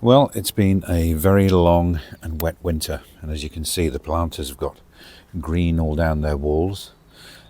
Well, it's been a very long and wet winter, and as you can see, the planters have got green all down their walls.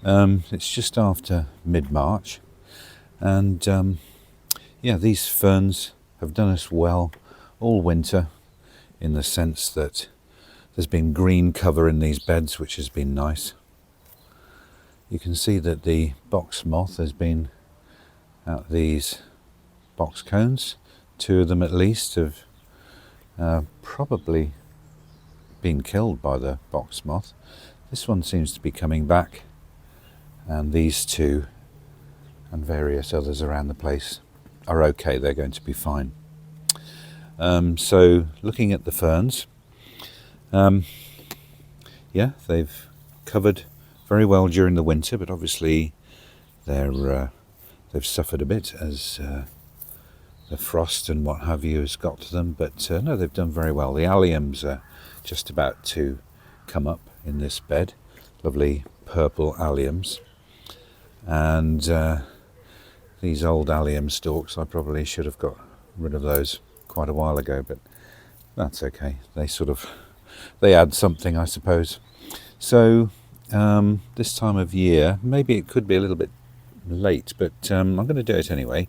It's just after mid-March, and yeah, these ferns have done us well all winter, in the sense that there's been green cover in these beds, which has been nice. You can see that the box moth has been out these box cones. 2 of them at least have probably been killed by the box moth. This one seems to be coming back, and these 2 and various others around the place are okay. They're going to be fine. So looking at the ferns, yeah, they've covered very well during the winter, but obviously they've suffered a bit as the frost and what have you has got to them, but no, they've done very well. The alliums are just about to come up in this bed, lovely purple alliums, and these old allium stalks, I probably should have got rid of those quite a while ago, but that's okay. They add something, I suppose. So this time of year, maybe it could be a little bit late, but I'm going to do it anyway.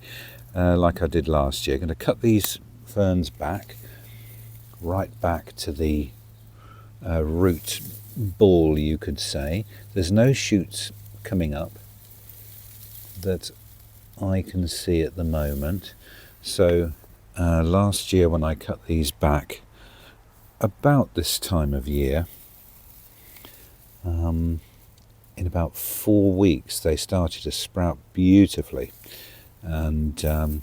Like I did last year, I'm going to cut these ferns back, right back to the root ball, you could say. There's no shoots coming up that I can see at the moment. So last year when I cut these back, about this time of year, in about 4 weeks, they started to sprout beautifully, and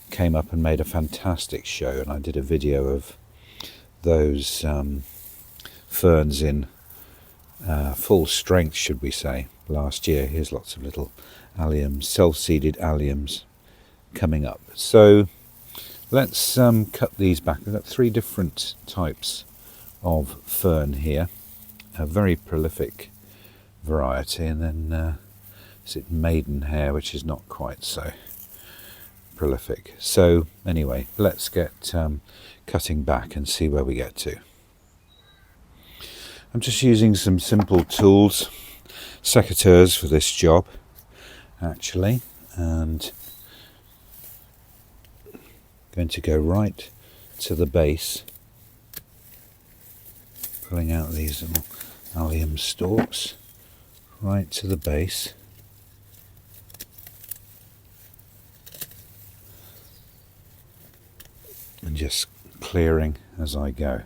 came up and made a fantastic show. And I did a video of those ferns in full strength, should we say, last year. Here's lots of little alliums, self-seeded alliums coming up. So let's cut these back. We've got 3 different types of fern here, a very prolific variety, and then is it maidenhair, which is not quite so prolific. So anyway, let's get cutting back and see where we get to. I'm just using some simple tools, secateurs, for this job actually, and going to go right to the base, pulling out these little allium stalks right to the base, and just clearing as I go.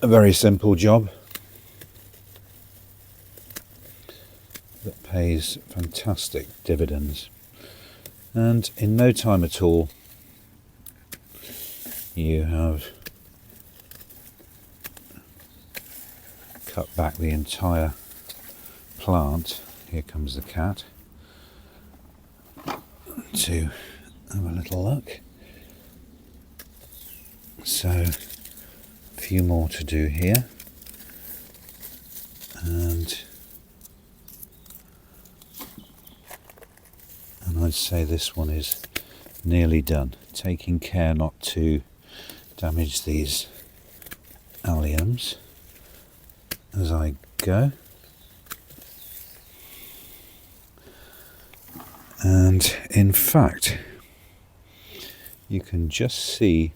A very simple job that pays fantastic dividends, and in no time at all you have cut back the entire plant. Here comes the cat to have a little look. So a few more to do here, and I'd say this one is nearly done, taking care not to damage these alliums as I go. And in fact, you can just see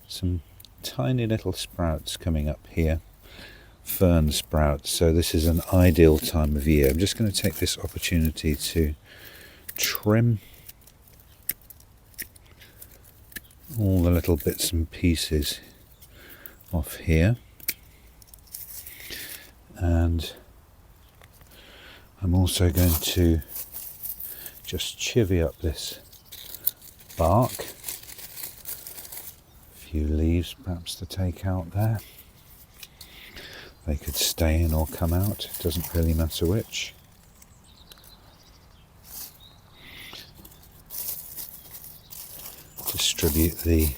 some tiny little sprouts coming up here, fern sprouts. So this is an ideal time of year. I'm just going to take this opportunity to trim all the little bits and pieces off here, and I'm also going to just chivvy up this bark. A few leaves perhaps to take out there. They could stay in or come out, it doesn't really matter which. Distribute the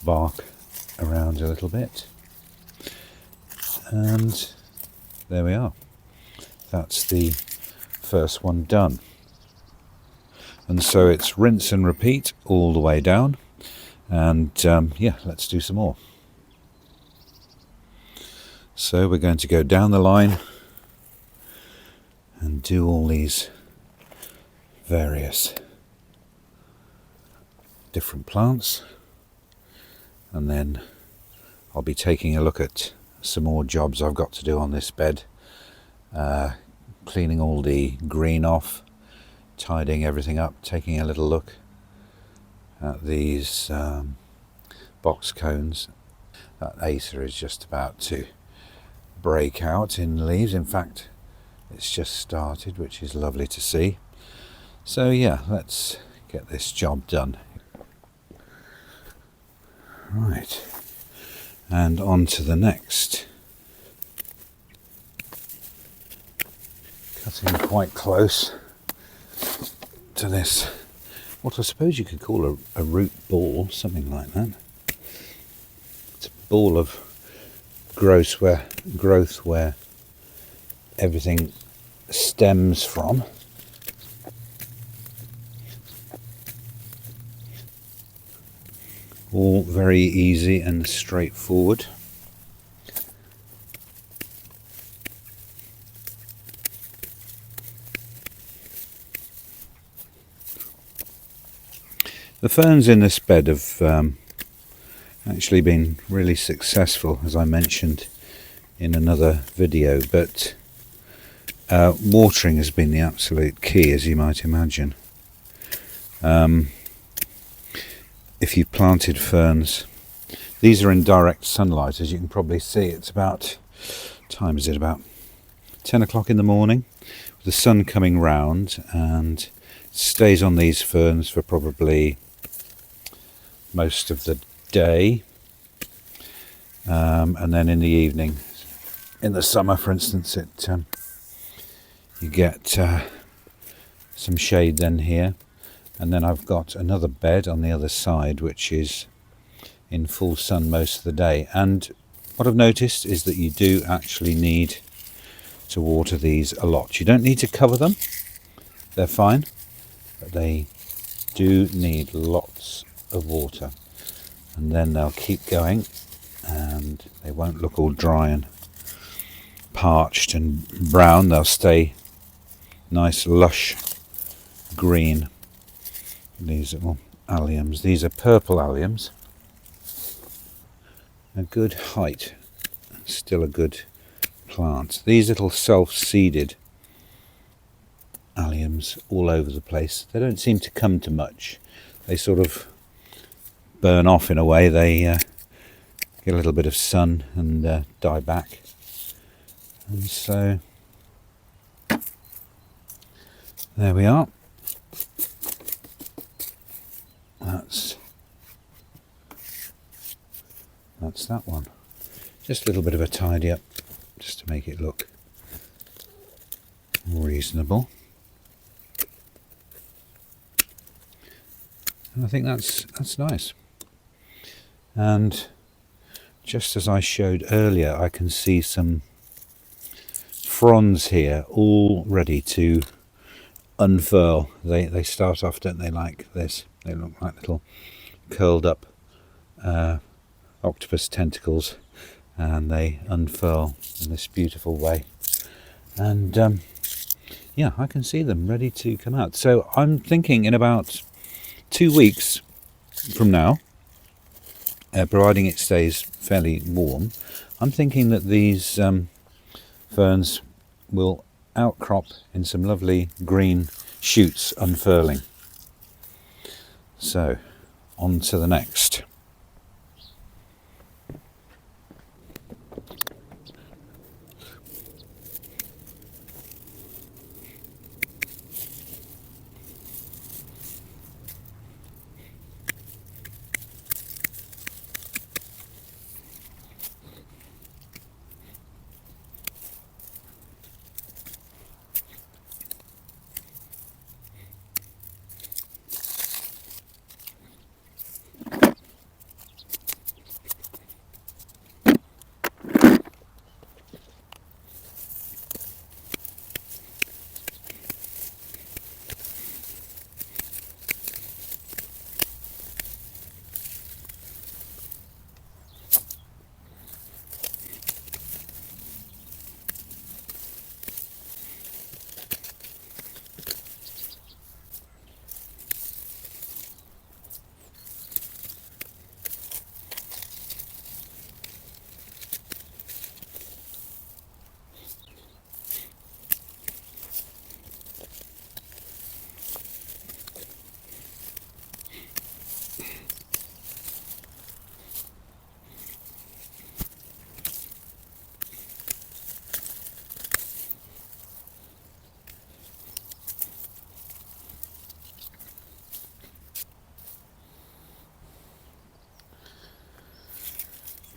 bark around a little bit, and there we are. that's the first one done. And so it's rinse and repeat all the way down. And yeah, let's do some more. So we're going to go down the line and do all these various different plants, and then I'll be taking a look at some more jobs I've got to do on this bed, cleaning all the green off, tidying everything up, taking a little look at these box cones. That acer is just about to break out in leaves. In fact, it's just started, which is lovely to see. So yeah, let's get this job done. Right, and on to the next. Cutting quite close to this, what I suppose you could call a root ball, something like that. It's a ball of growth where everything stems from. All very easy and straightforward. The ferns in this bed have actually been really successful, as I mentioned in another video, but watering has been the absolute key, as you might imagine. If you've planted ferns, these are in direct sunlight, as you can probably see. It's about, time is it, about 10 o'clock in the morning, with the sun coming round, and it stays on these ferns for probably most of the day, and then in the evening, in the summer for instance, you get some shade then here. And then I've got another bed on the other side which is in full sun most of the day. And what I've noticed is that you do actually need to water these a lot. You don't need to cover them, they're fine, but they do need lots of water. And then they'll keep going and they won't look all dry and parched and brown. They'll stay nice lush green. These little alliums, these are purple alliums, a good height, still a good plant. These little self-seeded alliums all over the place, they don't seem to come to much. They sort of burn off in a way. They get a little bit of sun and die back. And so there we are. That's that one. Just a little bit of a tidy up, just to make it look reasonable. And I think that's nice. And just as I showed earlier, I can see some fronds here all ready to unfurl. They start off, don't they, like this? They look like little curled up octopus tentacles, and they unfurl in this beautiful way. And yeah, I can see them ready to come out. So I'm thinking in about 2 weeks from now, providing it stays fairly warm, I'm thinking that these ferns will outcrop in some lovely green shoots unfurling. So on to the next.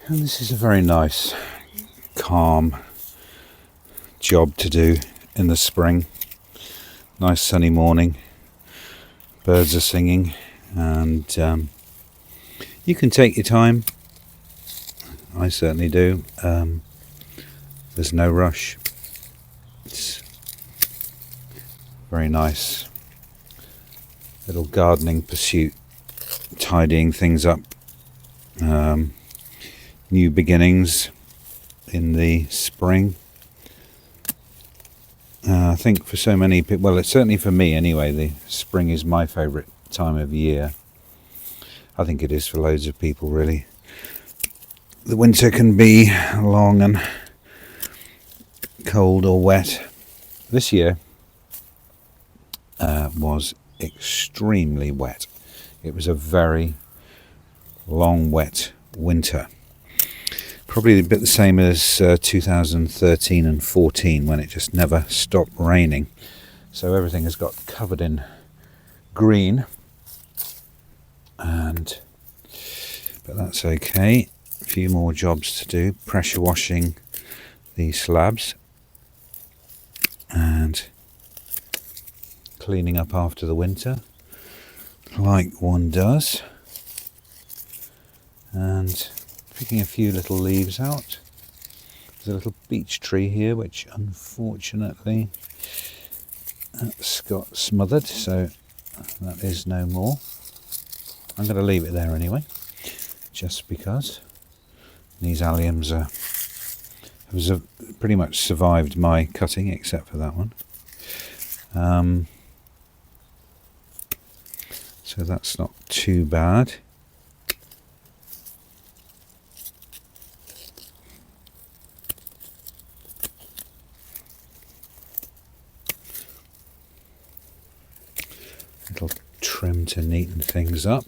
And this is a very nice, calm job to do in the spring. Nice sunny morning, birds are singing, and you can take your time. I certainly do. There's no rush. It's very nice little gardening pursuit, tidying things up, new beginnings in the spring. I think for so many people, well, it's certainly for me anyway, the spring is my favourite time of year. I think it is for loads of people, really. The winter can be long and cold or wet. This year was extremely wet. It was a very long, wet winter. Probably a bit the same as 2013 and 14, when it just never stopped raining. So everything has got covered in green, but that's okay. A few more jobs to do. Pressure washing the slabs and cleaning up after the winter, like one does, and picking a few little leaves out. There's a little beech tree here which unfortunately that's got smothered, so that is no more. I'm going to leave it there anyway, just because these alliums have pretty much survived my cutting, except for that one. So that's not too bad. Little trim to neaten things up.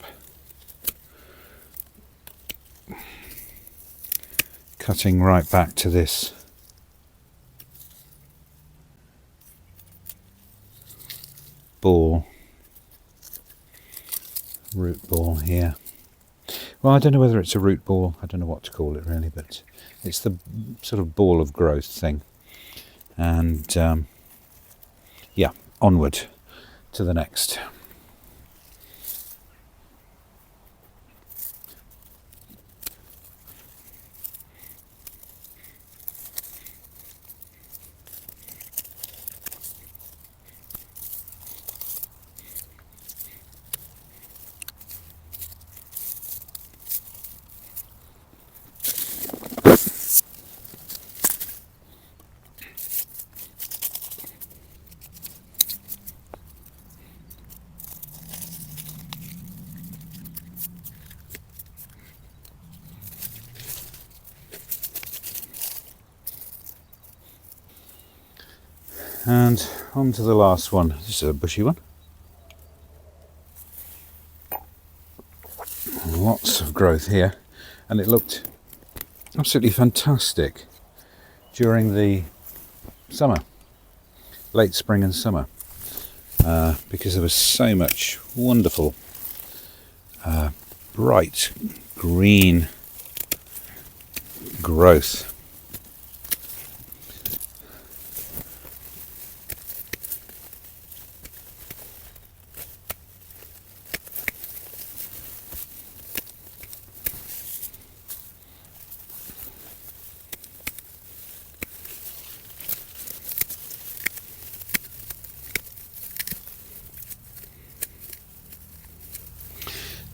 Cutting right back to this ball, root ball here. Well, I don't know whether it's a root ball, I don't know what to call it really, but it's the sort of ball of growth thing. And yeah, onward to the next. And on to the last one. This is a bushy one. Lots of growth here, and it looked absolutely fantastic during the summer, late spring and summer, because there was so much wonderful bright green growth.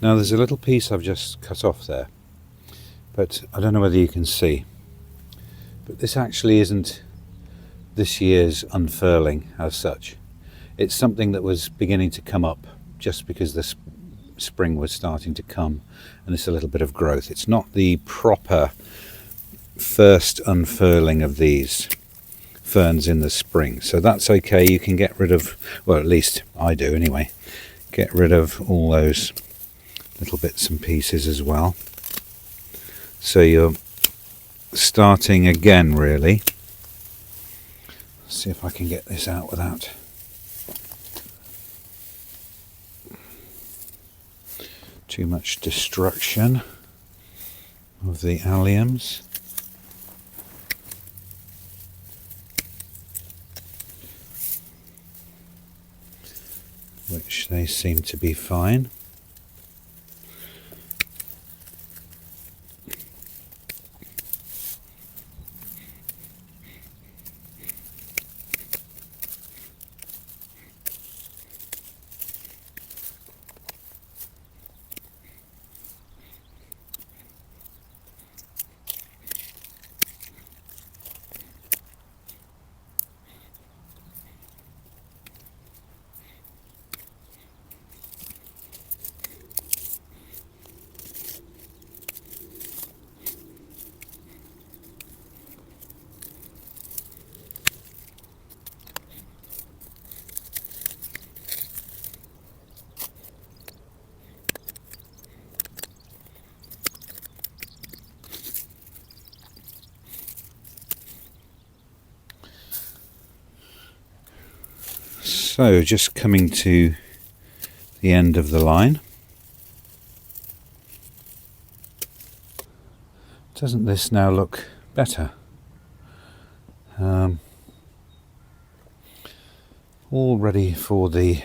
Now there's a little piece I've just cut off there, but I don't know whether you can see, but this actually isn't this year's unfurling as such. It's something that was beginning to come up just because the spring was starting to come, and it's a little bit of growth. It's not the proper first unfurling of these ferns in the spring, so that's okay. You can get rid of, well, at least I do anyway, get rid of all those little bits and pieces as well. So you're starting again, really. Let's see if I can get this out without too much destruction. of the alliums. Which they seem to be fine. So just coming to the end of the line. Doesn't this now look better? All ready for the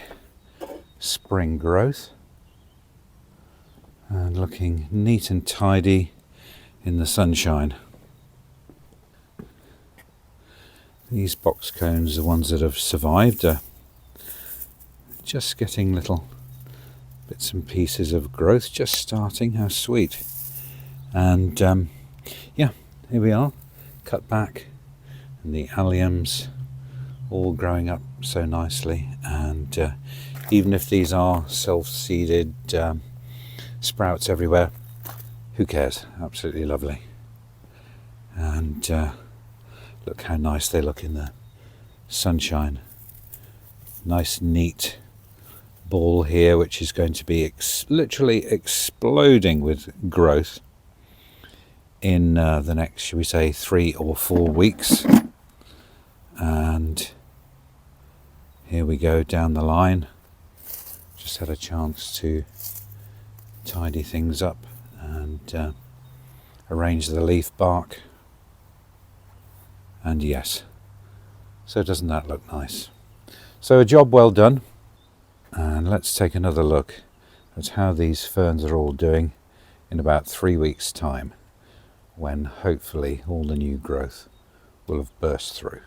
spring growth and looking neat and tidy in the sunshine. These box cones, the ones that have survived, are just getting little bits and pieces of growth, just starting. How sweet. And yeah, here we are, cut back, and the alliums all growing up so nicely. And even if these are self-seeded sprouts everywhere, who cares? Absolutely lovely. And look how nice they look in the sunshine. Nice neat ball here, which is going to be literally exploding with growth in the next, shall we say, 3 or 4 weeks. And here we go down the line. Just had a chance to tidy things up and arrange the leaf bark. And yes, so doesn't that look nice? So a job well done. And let's take another look at how these ferns are all doing in about 3 weeks' time, when hopefully all the new growth will have burst through.